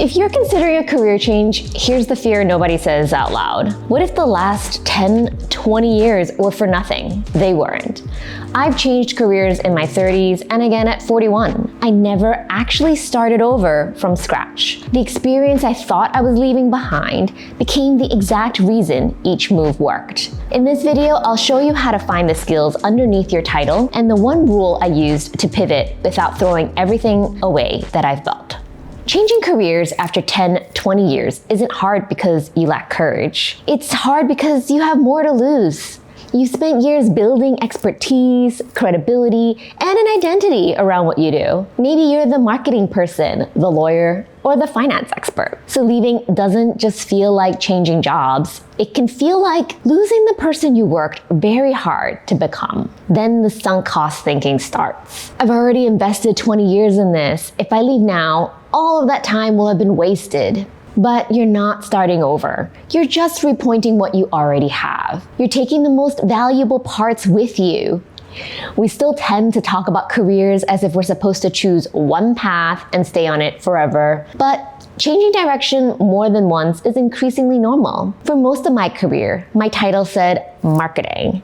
If you're considering a career change, here's the fear nobody says out loud. What if the last 10, 20 years were for nothing? They weren't. I've changed careers in my 30s and again at 41. I never actually started over from scratch. The experience I thought I was leaving behind became the exact reason each move worked. In this video, I'll show you how to find the skills underneath your title and the one rule I used to pivot without throwing everything away that I've built. Changing careers after 10, 20 years isn't hard because you lack courage. It's hard because you have more to lose. You spent years building expertise, credibility, and an identity around what you do. Maybe you're the marketing person, the lawyer, or the finance expert. So leaving doesn't just feel like changing jobs. It can feel like losing the person you worked very hard to become. Then the sunk cost thinking starts. I've already invested 20 years in this. If I leave now, all of that time will have been wasted. But you're not starting over. You're just repointing what you already have. You're taking the most valuable parts with you. We still tend to talk about careers as if we're supposed to choose one path and stay on it forever. But changing direction more than once is increasingly normal. For most of my career, my title said marketing.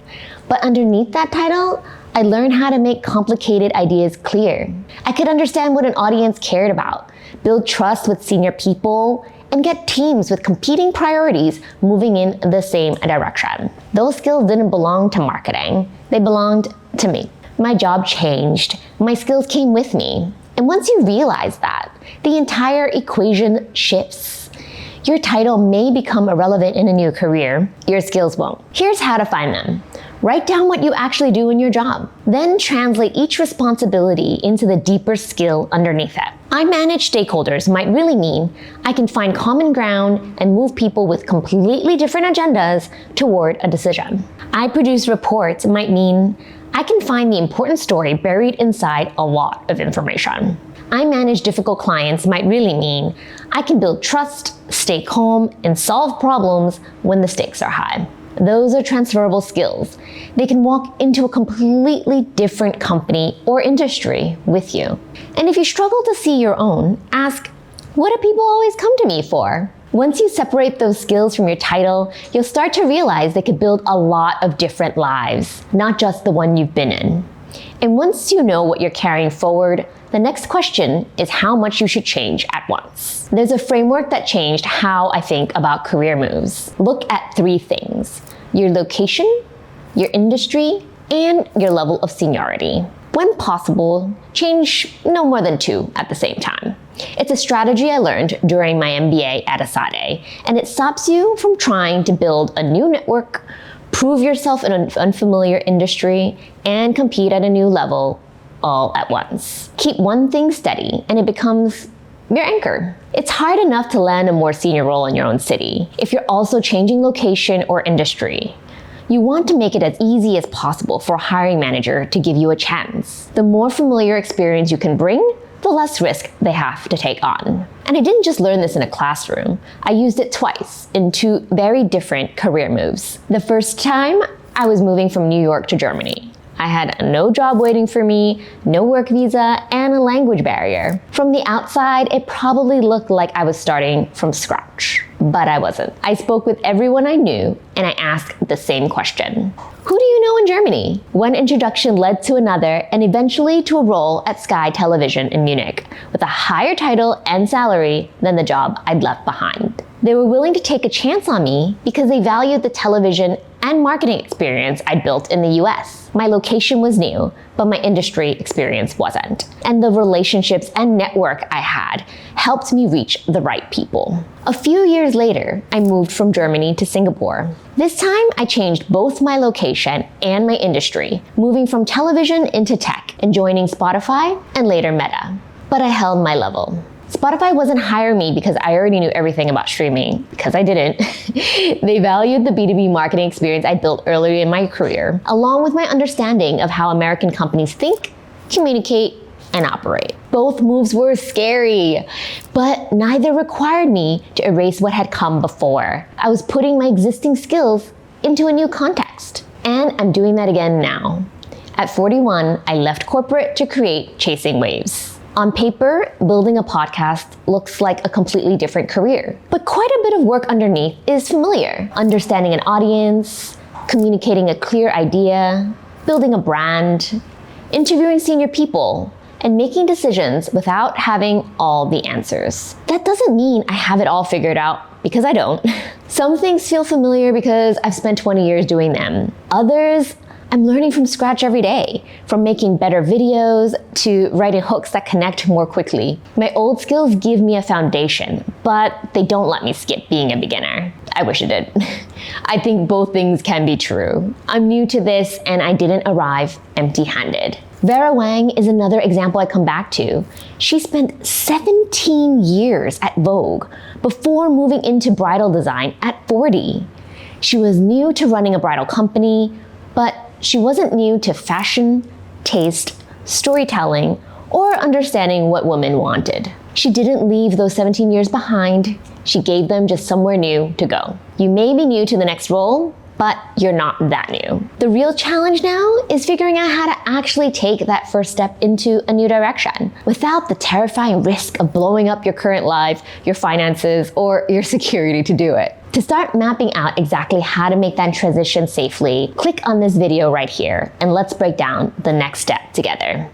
But underneath that title, I learned how to make complicated ideas clear. I could understand what an audience cared about, build trust with senior people, and get teams with competing priorities moving in the same direction. Those skills didn't belong to marketing. They belonged to me. My job changed. My skills came with me. And once you realize that, the entire equation shifts. Your title may become irrelevant in a new career. Your skills won't. Here's how to find them. Write down what you actually do in your job. Then translate each responsibility into the deeper skill underneath it. I manage stakeholders might really mean I can find common ground and move people with completely different agendas toward a decision. I produce reports might mean I can find the important story buried inside a lot of information. I manage difficult clients might really mean I can build trust, stay calm, and solve problems when the stakes are high. Those are transferable skills. They can walk into a completely different company or industry with you. And if you struggle to see your own, ask, what do people always come to me for? Once you separate those skills from your title, you'll start to realize they could build a lot of different lives, not just the one you've been in. And once you know what you're carrying forward, the next question is how much you should change at once. There's a framework that changed how I think about career moves. Look at 3 things: your location, your industry, and your level of seniority. When possible, change no more than 2 at the same time. It's a strategy I learned during my MBA at Asade, and it stops you from trying to build a new network, prove yourself in an unfamiliar industry, and compete at a new level all at once. Keep one thing steady and it becomes your anchor. It's hard enough to land a more senior role in your own city. If you're also changing location or industry, you want to make it as easy as possible for a hiring manager to give you a chance. The more familiar experience you can bring, the less risk they have to take on. And I didn't just learn this in a classroom. I used it twice in 2 very different career moves. The first time, I was moving from New York to Germany. I had no job waiting for me, no work visa, and a language barrier. From the outside, it probably looked like I was starting from scratch, but I wasn't. I spoke with everyone I knew, and I asked the same question. Who do you know in Germany? One introduction led to another, and eventually to a role at Sky Television in Munich, with a higher title and salary than the job I'd left behind. They were willing to take a chance on me because they valued the television and marketing experience I'd built in the US. My location was new, but my industry experience wasn't. And the relationships and network I had helped me reach the right people. A few years later, I moved from Germany to Singapore. This time, I changed both my location and my industry, moving from television into tech and joining Spotify and later Meta. But I held my level. Spotify wasn't hiring me because I already knew everything about streaming, because I didn't. They valued the B2B marketing experience I built earlier in my career, along with my understanding of how American companies think, communicate, and operate. Both moves were scary, but neither required me to erase what had come before. I was putting my existing skills into a new context, and I'm doing that again now. At 41, I left corporate to create Chasing Waves. On paper, building a podcast looks like a completely different career, but quite a bit of work underneath is familiar. Understanding an audience, communicating a clear idea, building a brand, interviewing senior people, and making decisions without having all the answers. That doesn't mean I have it all figured out, because I don't. Some things feel familiar because I've spent 20 years doing them. Others, I'm learning from scratch every day, from making better videos to writing hooks that connect more quickly. My old skills give me a foundation, but they don't let me skip being a beginner. I wish it did. I think both things can be true. I'm new to this and I didn't arrive empty-handed. Vera Wang is another example I come back to. She spent 17 years at Vogue before moving into bridal design at 40. She was new to running a bridal company, but she wasn't new to fashion, taste, storytelling, or understanding what women wanted. She didn't leave those 17 years behind. She gave them just somewhere new to go. You may be new to the next role, but you're not that new. The real challenge now is figuring out how to actually take that first step into a new direction without the terrifying risk of blowing up your current life, your finances, or your security to do it. To start mapping out exactly how to make that transition safely, click on this video right here and let's break down the next step together.